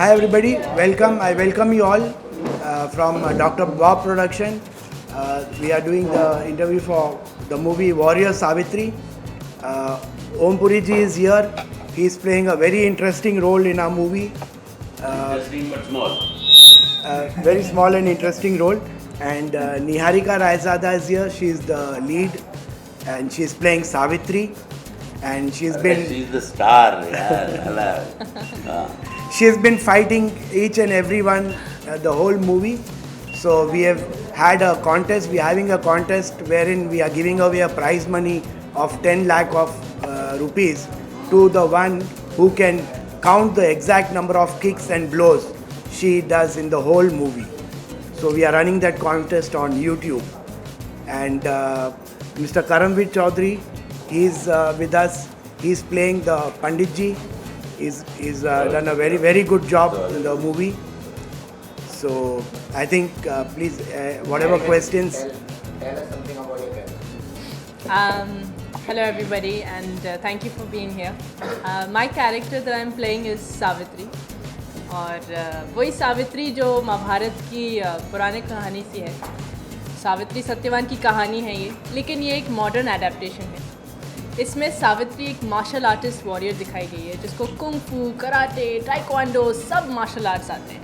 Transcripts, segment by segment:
Hi everybody, welcome. I welcome you all from Dr. Bob Production. We are doing the interview for the movie Warrior Savitri. Om Puri ji is here. He is playing a very interesting role in our movie. Interesting but small. Very small and interesting role. And Niharika Raizada is here. She is the lead, and she is playing Savitri. And she's the star. Yeah, she has been fighting each and everyone the whole movie. So we have had a contest. We are having a contest wherein we are giving away a prize money of 10 lakh of rupees to the one who can count the exact number of kicks and blows she does in the whole movie. So we are running that contest on YouTube. And Mr. Karamveer Chaudhary, he's with us. He's playing the Panditji. He's done a very good job in the movie. So I think please whatever questions. Tell us something about your character. Hello everybody and thank you for being here. My character that I'm playing is Savitri. और वही सावित्री जो महाभारत की पुराने कहानी सी है. सावित्री सत्यवान की कहानी है ये, लेकिन ये एक मॉडर्न एडेप्टेशन है. इसमें सावित्री एक मार्शल आर्टिस्ट वॉरियर दिखाई गई है जिसको कुंग फू, कराटे, टाइक्वांडो सब मार्शल आर्ट्स आते हैं.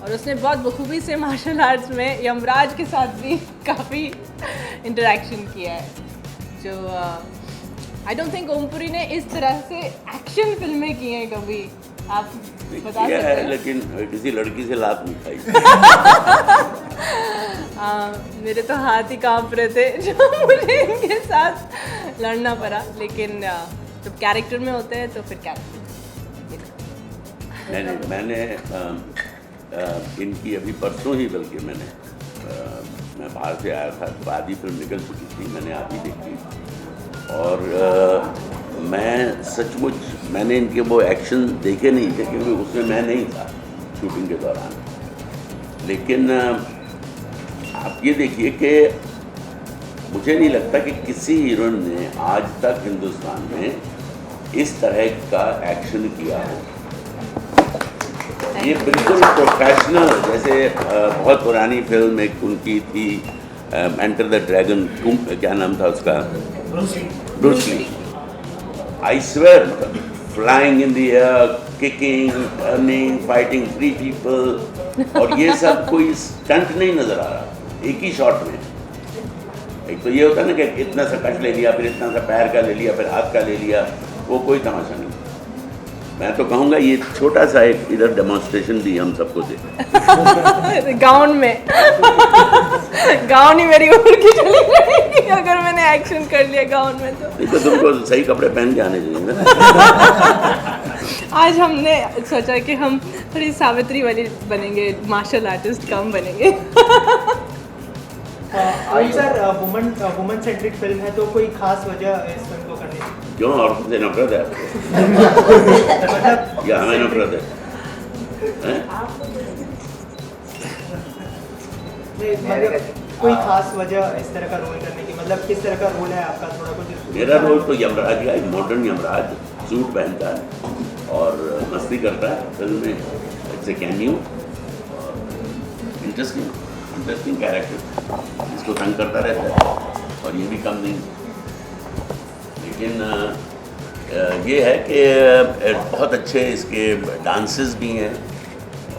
और उसने बहुत बखूबी से मार्शल आर्ट्स में यमराज के साथ भी काफ़ी इंटरेक्शन किया है. जो आई डोंट थिंक ओमपुरी ने इस तरह से एक्शन फिल्में की हैं कभी. आप बता सकते हैं? लेकिन किसी लड़की से लात नहीं खाई. मेरे तो हाथ ही कांप रहे थे जो मुझे इनके साथ लड़ना पड़ा. लेकिन जब कैरेक्टर में होते हैं तो फिर कैरेक्टर. नहीं, मैंने इनकी अभी परसों ही बल्कि मैं बाहर से आया था तो आधी फिल्म निकल चुकी थी, मैंने आधी देखी. और मैं सचमुच मैंने इनके वो एक्शन देखे नहीं थे क्योंकि उसमें मैं नहीं था शूटिंग के दौरान. लेकिन आप ये देखिए कि मुझे नहीं लगता कि किसी हीरोइन ने आज तक हिंदुस्तान में इस तरह का एक्शन किया हो. ये बिल्कुल प्रोफेशनल, जैसे बहुत पुरानी फिल्म एक उनकी थी एंटर द ड्रैगन, क्या नाम था उसका, Bruce Lee. I swear, flying in the air, kicking, turning, fighting 3 people, और ये सब कोई स्टंट नहीं नज़र आ रहा एक ही शॉट में. एक तो ये होता है ना कि इतना सा कट ले लिया, फिर इतना सा पैर का ले लिया, फिर हाथ का ले लिया, वो कोई तमाशा नहीं. मैं तो कहूँगा ये छोटा सा एक इधर डेमोन्स्ट्रेशन भी हम सबको दे. गाउन में गाउन ही मेरी उम्र की चली जाएगी अगर मैंने एक्शन कर लिया गाउन में. तो नहीं तो तुमको सही कपड़े पहन के आने चाहिए ना. आज हमने सोचा कि हम थोड़ी सावित्री वाली बनेंगे, मार्शल आर्टिस्ट कम बनेंगे. सर वुमन सेंट्रिक फिल्म है तो कोई खास वजह इस फिल्म को करने की? क्यों, औरतों से नफरत है या हमें नफरत है? मतलब कोई खास वजह इस तरह का रोल करने की, मतलब किस तरह का रोल है आपका, थोड़ा कुछ? मेरा रोल तो यमराज का, एक मॉडर्न यमराज, सूट पहनता है और मस्ती करता है फिल्म में. It's a cameo. Interesting character, इसको तंग करता रहता है और ये भी कम नहीं. लेकिन ये है कि बहुत अच्छे इसके डांसेस भी हैं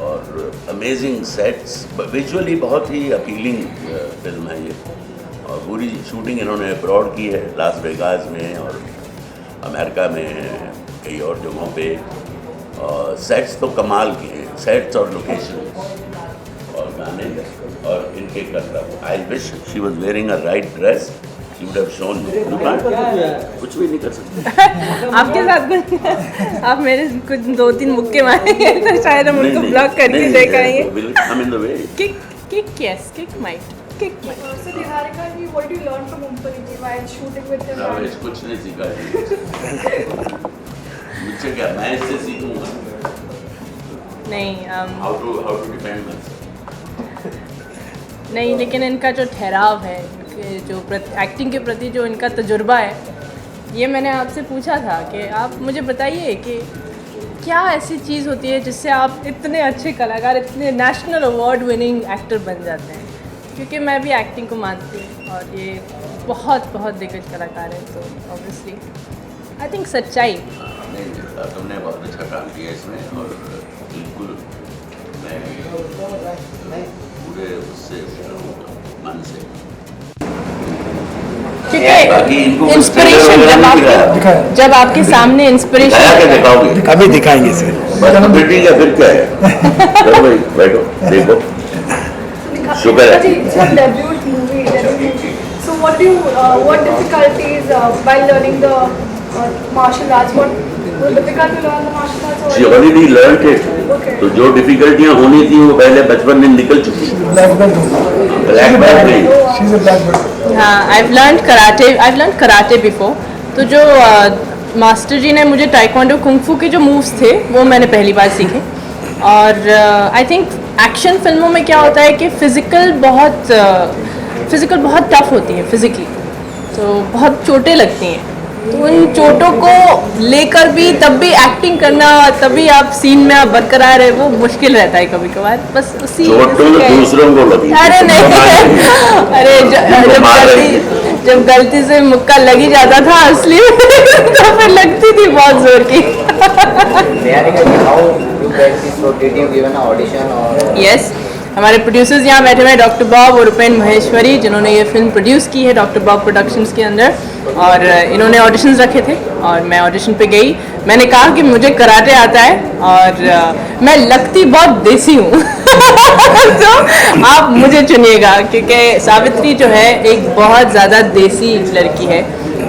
और अमेजिंग सेट्स. विजुअली बहुत ही अपीलिंग फिल्म है ये. और पूरी शूटिंग इन्होंने अब्रॉड की है, लास वेगास में और अमेरिका में कई और जगहों पे. और सेट्स तो कमाल के हैं, सेट्स और लोकेशन और गाने और इनके करतब. I wish she was wearing a right dress. कुछ भी नहीं कर सकते. आपके साथ आप मेरे कुछ 2-3 मुक्के मारेंगे तो शायद हम उनको ब्लॉक करके दे पाएंगे. I'm in the way. Kick yes, kick might. So Niharika, what did you learn from Oompariji while shooting with him? कुछ नहीं सीखा है. मुझसे क्या, मैं इससे सीखूंगा. नहीं How to defend myself. नहीं, लेकिन इनका जो ठहराव है, जो एक्टिंग के प्रति जो इनका तजुर्बा है, ये मैंने आपसे पूछा था कि आप मुझे बताइए कि क्या ऐसी चीज़ होती है जिससे आप इतने अच्छे कलाकार, इतने नेशनल अवार्ड विनिंग एक्टर बन जाते हैं? क्योंकि मैं भी एक्टिंग को मानती हूँ और ये बहुत बहुत दिग्गज कलाकार है, तो ऑब्वियसली आई थिंक सच्चाई। नहीं, तुमने बहुत अच्छा काम किया इसमें और बिल्कुल मैं पूरे उससे मन से, बाकी इनको क्योंकि इंस्पिरेशन जब आपके सामने दिखाया इंस्पिरेशन के दिखाओगे, अभी दिखाएंगे सर। बस कंप्लीटिंग है फिर क्या है। चलो भाई बैठो देखो। शुक्र है। It's your debut movie. So what difficulties while learning the martial arts? What was difficult to learn the martial arts? She already learned it. Okay. तो जो डिफिकल्टियाँ होनी थी वो पहले बचपन में निकल चुकी हैं। ब्लैक बेल्ट नहीं। हाँ, I've learned कराटे बिफोर। तो जो मास्टर जी ने मुझे टाइक्वांडो कुंग-फू के जो मूव्स थे वो मैंने पहली बार सीखे। और आई थिंक एक्शन फिल्मों में क्या होता है कि फिज़िकल बहुत टफ होती है फिज़िकली, तो बहुत चोटें लगती हैं। तो उन चोटों को लेकर भी तब भी एक्टिंग करना, तभी आप सीन में आप बरकरार है, वो मुश्किल रहता है कभी कभार। बस उसी चोट तो दूसरों को लगी। अरे नहीं, अरे जब गलती से मुक्का लग ही जाता था असली तो फिर लगती थी बहुत जोर की। यस, हमारे प्रोड्यूसर्स यहाँ बैठे हुए हैं, डॉक्टर बॉब और उपेंद्र महेश्वरी, जिन्होंने ये फिल्म प्रोड्यूस की है डॉक्टर बॉब प्रोडक्शंस के अंदर। और इन्होंने ऑडिशंस रखे थे और मैं ऑडिशन पे गई। मैंने कहा कि मुझे कराटे आता है और मैं लगती बहुत देसी हूँ तो आप मुझे चुनिएगा, क्योंकि सावित्री जो है एक बहुत ज़्यादा देसी लड़की है।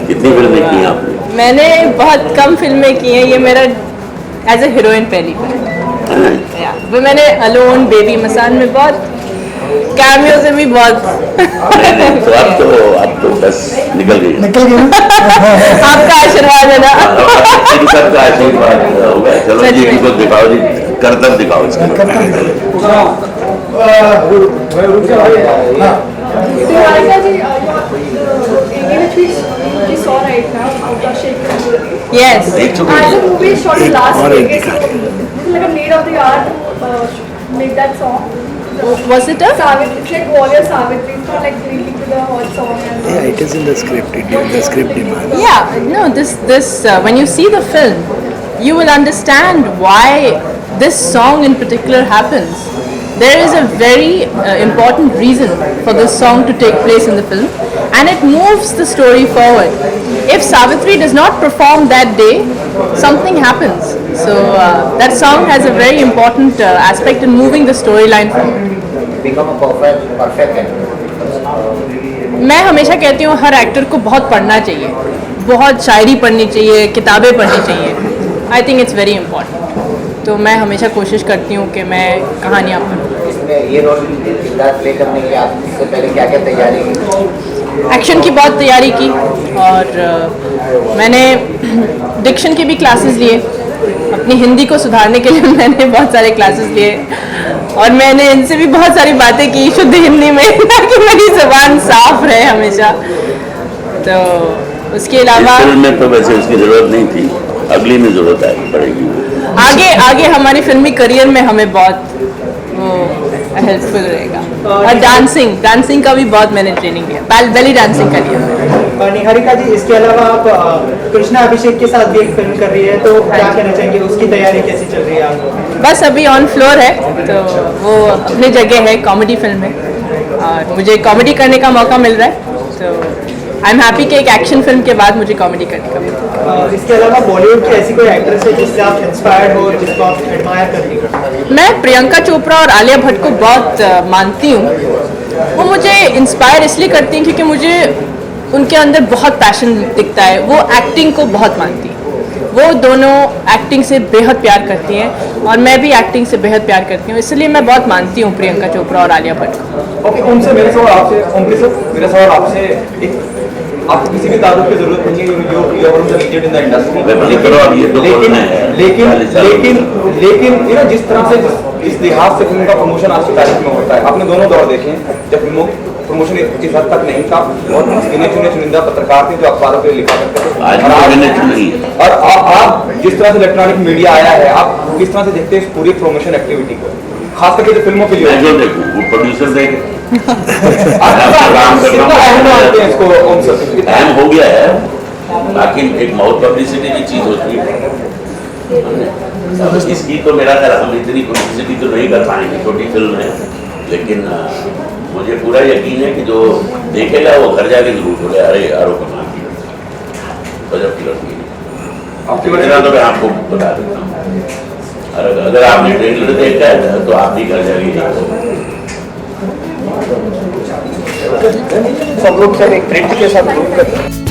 कितनी फिल्में की आपने? मैंने बहुत कम फिल्में की हैं, ये मेरा एज ए हीरोइन पहली फिल्म। वो मैंने अलोन, बेबी मसान में बहुत, कैमियो से भी बहुत। तो अब तो बस निकल गई। आपका आशीर्वाद है ना। सबका आशीर्वाद होगा। चलो जी इनको दिखाओ जी, करतब दिखाओ इसका। Niharika ji, the image we saw right now of the Shakespeare movie. Yes. As a movie shot in Las Vegas, this is like a need of the art to make that song. Was it a? Savitri, it's like Warrior Savitri. It's not like linking to the hot song. And Yeah, it is in the script. The script demands. Yeah, no, this when you see the film, you will understand why this song in particular happens. There is a very important reason for this song to take place in the film, and it moves the story forward. If Savitri does not perform that day, something happens. So that song has a very important aspect in moving the storyline forward. Become a perfect actor. मैं हमेशा कहती हूँ हर actor को बहुत पढ़ना चाहिए, बहुत शायरी पढ़नी चाहिए, किताबें पढ़नी चाहिए। I think it's very important. तो मैं हमेशा कोशिश करती हूँ कि मैं कहानियाँ पढ़ूँ। इसमें ये रोल किरदार प्ले करने के आप इससे पहले क्या क्या तैयारी की? एक्शन की बहुत तैयारी की और मैंने डिक्शन की भी क्लासेस लिए। अपनी हिंदी को सुधारने के लिए मैंने बहुत सारे क्लासेस लिए और मैंने इनसे भी बहुत सारी बातें की शुद्ध हिंदी में ताकि मेरी ज़बान साफ रहे हमेशा। तो उसके अलावा फिल्म में तो वैसे उसकी ज़रूरत नहीं थी, अगली में ज़रूरत पड़ेगी। आगे हमारी फिल्मी करियर में हमें बहुत हेल्पफुल रहेगा। और डांसिंग का भी बहुत मैंने ट्रेनिंग लिया, बेली डांसिंग का लिया। निहारिका जी, इसके अलावा आप कृष्णा अभिषेक के साथ भी एक फिल्म कर रही है, तो क्या कहना चाहेंगे, उसकी तैयारी कैसी चल रही है आपको? बस अभी ऑन फ्लोर है, तो वो अपनी जगह है, कॉमेडी फिल्म है और मुझे कॉमेडी करने का मौका मिल रहा है। तो आई एम हैप्पी कि एक एक्शन फिल्म के बाद मुझे कॉमेडी करने का मिला। इसके अलावा बॉलीवुड की ऐसी कोई एक्ट्रेस है जिससे आप इंस्पायर्ड हो, जिसको आप एडमायर करती हैं? मैं प्रियंका चोपड़ा और आलिया भट्ट को बहुत मानती हूँ। वो मुझे इंस्पायर इसलिए करती हैं क्योंकि मुझे उनके अंदर बहुत पैशन दिखता है। वो एक्टिंग को बहुत मानती हैं, वो दोनों एक्टिंग से बेहद प्यार करती हैं और मैं भी एक्टिंग से बेहद प्यार करती हूँ, इसलिए मैं बहुत मानती हूँ प्रियंका चोपड़ा और आलिया भट्ट को। ओके, उनसे मेरा सवाल आपसे एक, आपको किसी भी तारुफ की जरूरत नहीं है, you are leaded in the industry, लेकिन जिस तरह से जिस लिहाज से फिल्म का प्रमोशन आज की तारीख में होता है, आपने दोनों दौर देखे हैं, जब फिल्मों प्रमोशन इस हद तक नहीं था, और गिने चुने चुनिंदा पत्रकार थे जो अखबारों के लिए लिखा करते थे। आज और भी गिने नहीं है। और आप जिस तरह से इलेक्ट्रॉनिक मीडिया आया है, आप किस तरह से देखते हैं इस पूरी प्रमोशन एक्टिविटी को, खास करके जो फिल्मों के लिए मैं जो देखूं वो प्रोड्यूसर देखे। कितना अहम मानते हैं इसको उन सब? टाइम हो गया है, बाकी एक माउथ पब्लिसिटी की चीज होती है। अब इसकी तो मेरा ख्याल हम इतनी पब्लिसिटी तो नहीं कर पाएंगे, छोटी फिल्म है, लेकिन मुझे पूरा यकीन है कि जो देखेगा वो घर जाके जरूर बोले अरे यार कमाल की गजब की लड़की है। आपकी वजह तो मैं आपको बता देता हूँ, अगर आपने ट्रेलर देखा है तो आप भी घर जाके सब लोग सर एक प्रिंट के साथ